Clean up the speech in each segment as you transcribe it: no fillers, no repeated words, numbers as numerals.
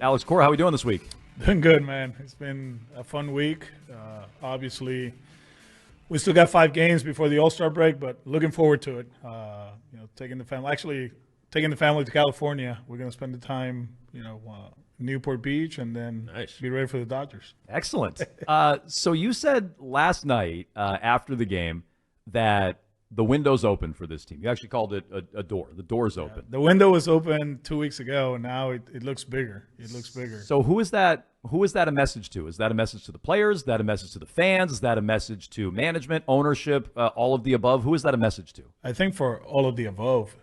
Alex Cora, how are we doing this week? Doing good, man. It's been a fun week. Obviously, we still got 5 games before the All-Star break, but looking forward to it. Taking the family to California. We're going to spend the time, Newport Beach, and then Nice. be ready for the Dodgers. Excellent. So you said last night after the game that the window's open for this team. You actually called it a door. The door's open. The window was open 2 weeks ago, and now it looks bigger. It looks bigger. So who is that? Who is that a message to? Is that a message to the players? Is that a message to the fans? Is that a message to management, ownership, all of the above? Who is that a message to? I think for all of the above,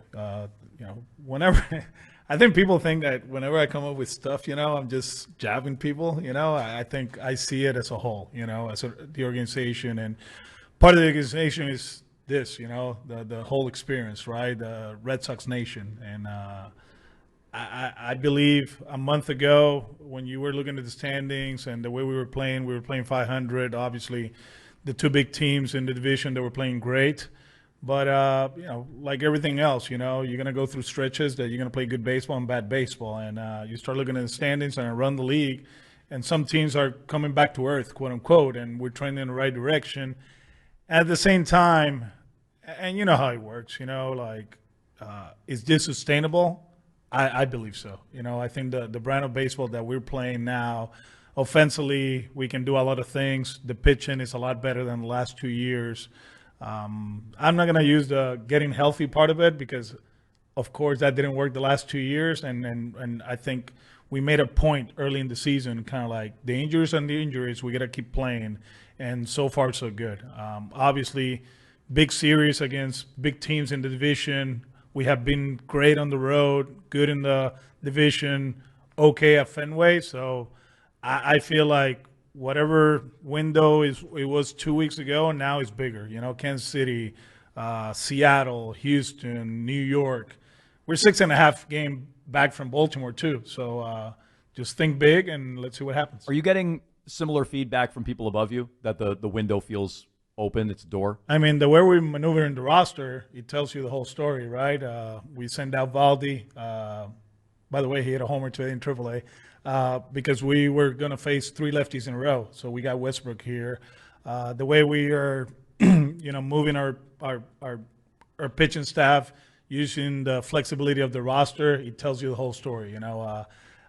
whenever I think people think that whenever I come up with stuff, I'm just jabbing people. I think I see it as a whole. As the organization, and part of the organization is this. The whole experience, right? The Red Sox nation, and I believe a month ago when you were looking at the standings and the way we were playing 500. Obviously, the two big teams in the division that were playing great. But, like everything else, you're going to go through stretches that you're going to play good baseball and bad baseball. And you start looking at the standings and around the league, and some teams are coming back to earth, quote unquote, and we're trending in the right direction. At the same time, and you know how it works, is this sustainable? I believe so. I think the brand of baseball that we're playing now, offensively, we can do a lot of things. The pitching is a lot better than the last 2 years. I'm not going to use the getting healthy part of it because, of course, that didn't work the last 2 years. And I think we made a point early in the season, kind of like the injuries and the injuries, we got to keep playing. And so far, so good. Obviously, big series against big teams in the division. We have been great on the road, good in the division, okay at Fenway. So I feel like whatever window it was 2 weeks ago, and now it's bigger. Kansas City, Seattle, Houston, New York. We're 6.5 game back from Baltimore too. So just think big and let's see what happens. Are you getting similar feedback from people above you that the window feels open, it's a door? I mean, the way we maneuver in the roster, it tells you the whole story, right? We send out Valdi. By the way, he hit a homer today in AAA. Because we were going to face 3 lefties in a row. So we got Westbrook here. The way we are, moving our pitching staff, using the flexibility of the roster, it tells you the whole story.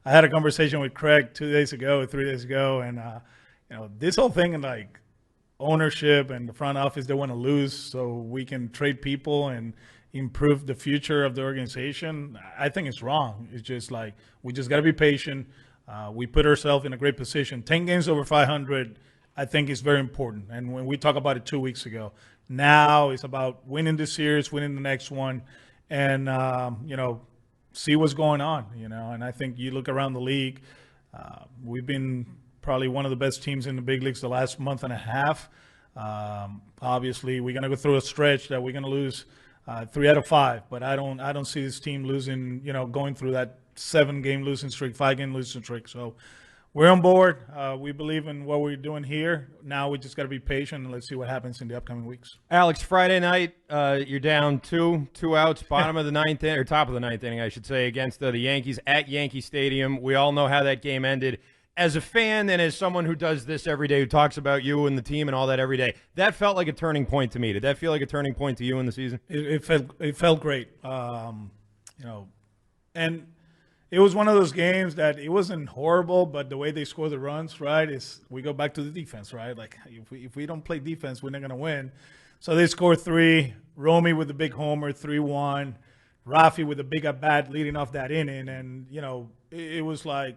I had a conversation with Craig 3 days ago, and this whole thing and like ownership and the front office, they want to lose so we can trade people and improve the future of the organization. I think it's wrong. It's just like we just got to be patient. We put ourselves in a great position. 10 games over 500, I think, is very important. And when we talked about it 2 weeks ago, now it's about winning this series, winning the next one, and see what's going on. And I think you look around the league, we've been probably one of the best teams in the big leagues the last month and a half. Obviously, we're going to go through a stretch that we're going to lose 3 out of 5, but I don't see this team losing, going through that 7-game losing streak, 5-game losing streak. So we're on board. We believe in what we're doing here. Now we just got to be patient and let's see what happens in the upcoming weeks. Alex, Friday night, you're down two outs, bottom of the ninth inning, or top of the ninth inning, I should say, against the Yankees at Yankee Stadium. We all know how that game ended. As a fan and as someone who does this every day, who talks about you and the team and all that every day, that felt like a turning point to me. Did that feel like a turning point to you in the season? It felt great. And it was one of those games that it wasn't horrible, but the way they score the runs, right, is we go back to the defense, right? Like if we don't play defense, we're not going to win. So they score 3. Romy with the big homer, 3-1. Rafi with a big at bat leading off that inning, and it was like,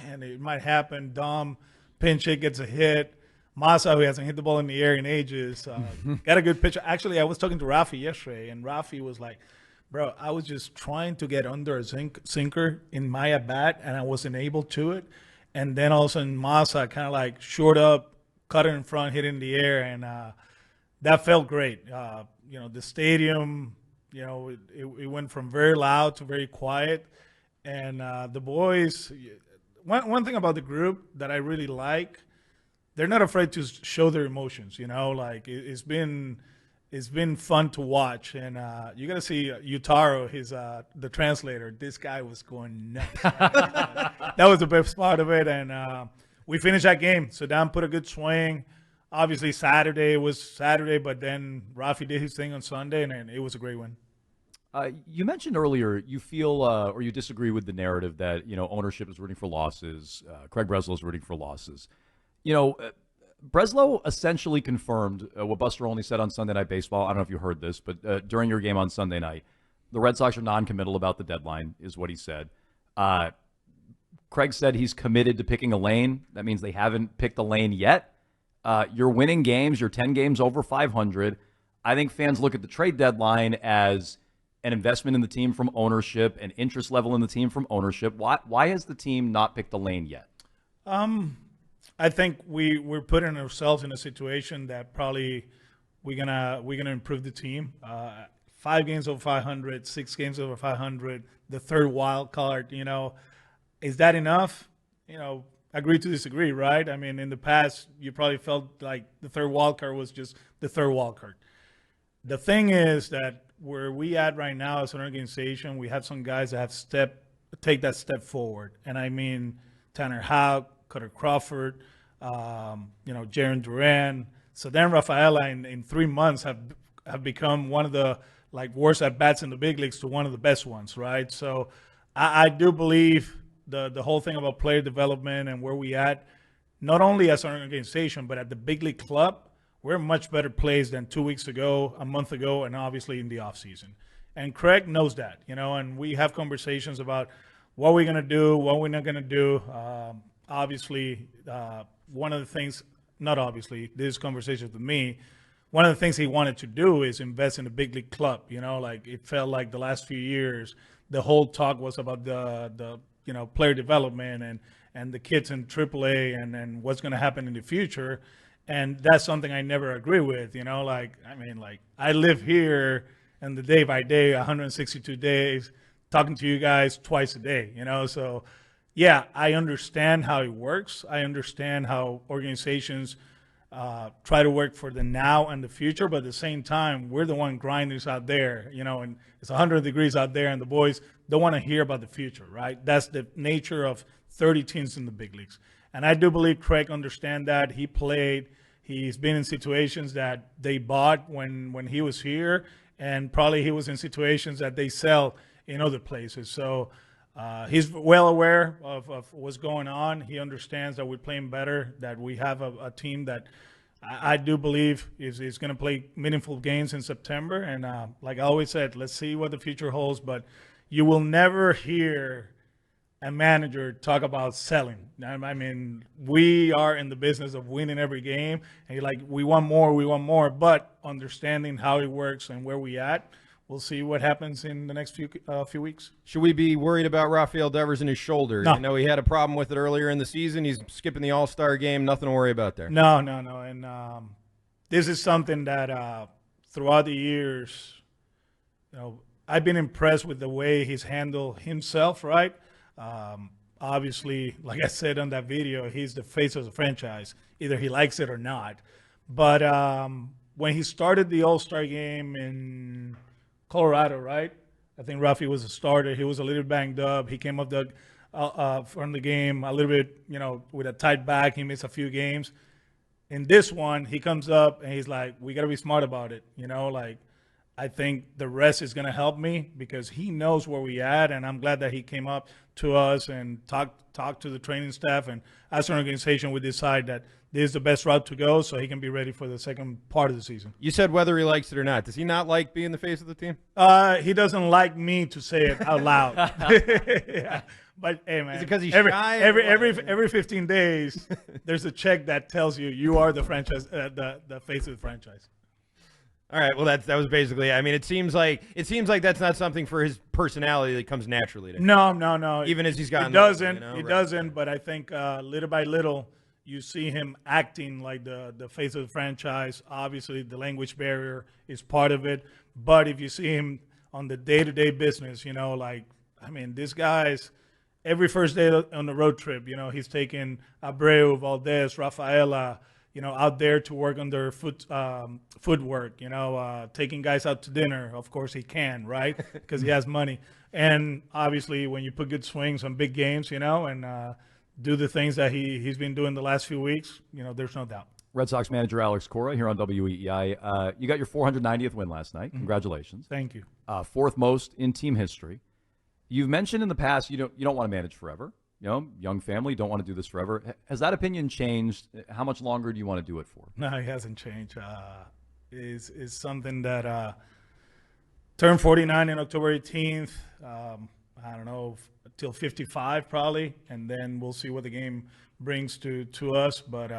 man, it might happen. Dom pinch hit, gets a hit. Masa, who hasn't hit the ball in the air in ages, got a good pitch. Actually, I was talking to Rafi yesterday, and Rafi was like, bro, I was just trying to get under a sinker in my at-bat, and I wasn't able to it. And then all of a sudden, Masa kind of like short up, cut it in front, hit it in the air, and that felt great. The stadium, it went from very loud to very quiet. And the boys, one thing about the group that I really like, they're not afraid to show their emotions. It's been it's been fun to watch. And you got to see Utaro, the translator. This guy was going nuts. That was the best part of it. And we finished that game. Saddam put a good swing. Obviously, Saturday was Saturday, but then Rafi did his thing on Sunday, and it was a great win. You mentioned earlier you feel or you disagree with the narrative that ownership is rooting for losses. Craig Breslow is rooting for losses. Breslow essentially confirmed what Buster Olney said on Sunday Night Baseball. I don't know if you heard this, but during your game on Sunday night, the Red Sox are non-committal about the deadline, is what he said. Craig said he's committed to picking a lane. That means they haven't picked a lane yet. You're winning games. You're 10 games over 500. I think fans look at the trade deadline as an investment in the team from ownership, an interest level in the team from ownership. Why has the team not picked a lane yet? I think we're putting ourselves in a situation that probably we're gonna improve the team. 5 games over 500, 6 games over 500, the third wild card. Is that enough? Agree to disagree, right? I mean, in the past, you probably felt like the third wild card was just the third wild card. The thing is that where we at right now as an organization, we have some guys that have take that step forward. And I mean, Tanner Houck, Cutter Crawford, Jaron Duran. So then Rafaela in 3 months have become one of the worst at-bats in the big leagues to one of the best ones, right? So I do believe the whole thing about player development and where we at, not only as an organization, but at the big league club, we're much better placed than 2 weeks ago, a month ago, and obviously in the offseason. And Craig knows that, and we have conversations about what we're going to do, what we're not going to do. Obviously, one of the things, not obviously, this conversation with me, one of the things he wanted to do is invest in a big league club. It felt like the last few years, the whole talk was about the player development and the kids in AAA and what's going to happen in the future. And that's something I never agree with, I live here and the day by day, 162 days, talking to you guys twice a day, so yeah, I understand how it works. I understand how organizations try to work for the now and the future, but at the same time, we're the one grinders out there, and it's 100 degrees out there and the boys don't want to hear about the future, right? That's the nature of 30 teams in the big leagues. And I do believe Craig understands that. He played. He's been in situations that they bought when he was here, and probably he was in situations that they sell in other places. So he's well aware of what's going on. He understands that we're playing better, that we have a team that I do believe is going to play meaningful games in September. And like I always said, let's see what the future holds. But you will never hear a manager talk about selling. I mean, we are in the business of winning every game, and we want more, but understanding how it works and where we at, we'll see what happens in the next few weeks. Should we be worried about Rafael Devers and his shoulder? No. I know he had a problem with it earlier in the season. He's skipping the All-Star game. Nothing to worry about there. No. And this is something that throughout the years, I've been impressed with the way he's handled himself, right? Obviously, like I said on that video, he's the face of the franchise. Either he likes it or not. But when he started the All-Star game in Colorado, right? I think Rafi was a starter. He was a little banged up. He came up from the game a little bit, with a tight back. He missed a few games. In this one, he comes up and he's like, we got to be smart about it. I think the rest is going to help me because he knows where we at, and I'm glad that he came up to us and talked to the training staff. And as an organization, we decide that this is the best route to go so he can be ready for the second part of the season. You said whether he likes it or not. Does he not like being the face of the team? He doesn't like me to say it out loud. Yeah. But hey, man, is it because he's shy? Every 15 days, there's a check that tells you are the franchise, the face of the franchise. All right. Well, that was basically. I mean, it seems like that's not something for his personality that comes naturally to him. No. Even as he's gotten, it doesn't. Older, It doesn't. But I think little by little, you see him acting like the face of the franchise. Obviously, the language barrier is part of it. But if you see him on the day-to-day business, this guy's every first day on the road trip, he's taking Abreu, Valdez, Rafaela, out there to work on their footwork, taking guys out to dinner. Of course he can, right? Because he has money. And obviously when you put good swings on big games, and do the things that he's been doing the last few weeks, there's no doubt. Red Sox manager Alex Cora here on WEEI. You got your 490th win last night. Congratulations. Thank you. Fourth most in team history. You've mentioned in the past you don't want to manage forever. Young family, don't want to do this forever. Has that opinion changed? How much longer do you want to do it for? No, it hasn't changed. Is something that turned 49 in October 18th. I don't know, till 55 probably, and then we'll see what the game brings to us. But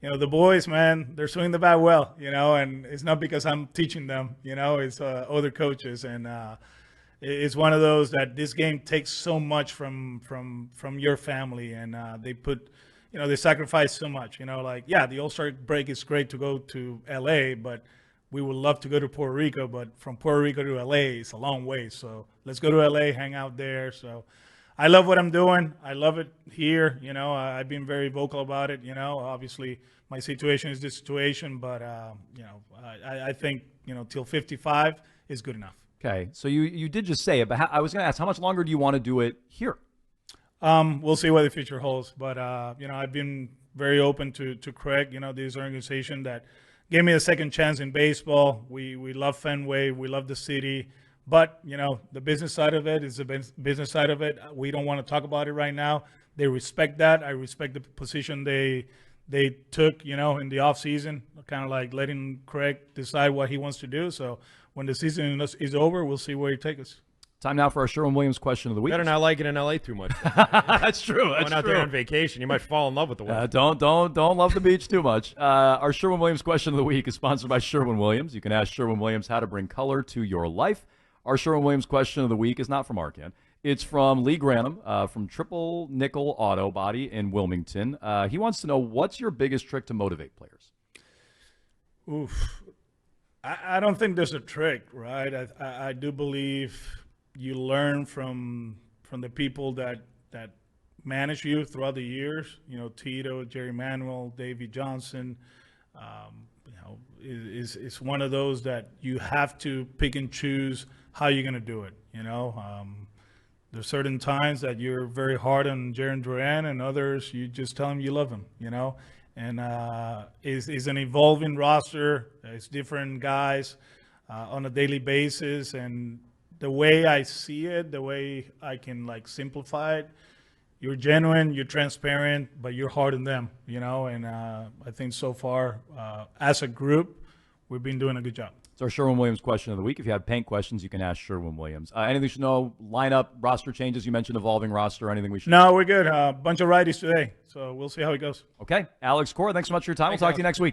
the boys, man, they're swinging the bat well, and it's not because I'm teaching them, it's other coaches, and it's one of those that this game takes so much from your family, and they put, they sacrifice so much, the All-Star break is great to go to LA, but we would love to go to Puerto Rico, but from Puerto Rico to LA, it's a long way. So let's go to LA, hang out there. So I love what I'm doing. I love it here. I've been very vocal about it. Obviously my situation is this situation, but I think, till 55 is good enough. Okay. So you did just say it, but I was going to ask, how much longer do you want to do it here? We'll see what the future holds. But, I've been very open to Craig, this organization that gave me a second chance in baseball. We love Fenway. We love the city. But, the business side of it is the business side of it. We don't want to talk about it right now. They respect that. I respect the position they took, in the offseason, kind of like letting Craig decide what he wants to do. So when the season is over, we'll see where he takes us. Time now for our Sherwin-Williams question of the week. Better not like it in LA too much. That's true. Going out there on vacation, you might fall in love with the weather. Don't love the beach too much. Our Sherwin-Williams question of the week is sponsored by Sherwin-Williams. You can ask Sherwin-Williams how to bring color to your life. Our Sherwin-Williams question of the week is not from Arcan. It's from Lee Granum from Triple Nickel Auto Body in Wilmington. He wants to know, what's your biggest trick to motivate players? Oof. I don't think there's a trick, right? I do believe you learn from the people that manage you throughout the years. Tito, Jerry Manuel, Davey Johnson. Is one of those that you have to pick and choose how you're going to do it. There's certain times that you're very hard on Jaron Duran, and others you just tell him you love him. And it's an evolving roster. It's different guys on a daily basis, and the way I see it, the way I can simplify it, you're genuine, you're transparent, but you're hard on them, and I think so far as a group, we've been doing a good job. It's our Sherwin-Williams question of the week. If you have paint questions, you can ask Sherwin-Williams. Anything we should know? Lineup, roster changes. You mentioned evolving roster. Anything we should know? No, we're good. Bunch of righties today, so we'll see how it goes. Okay. Alex Cora, thanks so much for your time. We'll talk to you next week.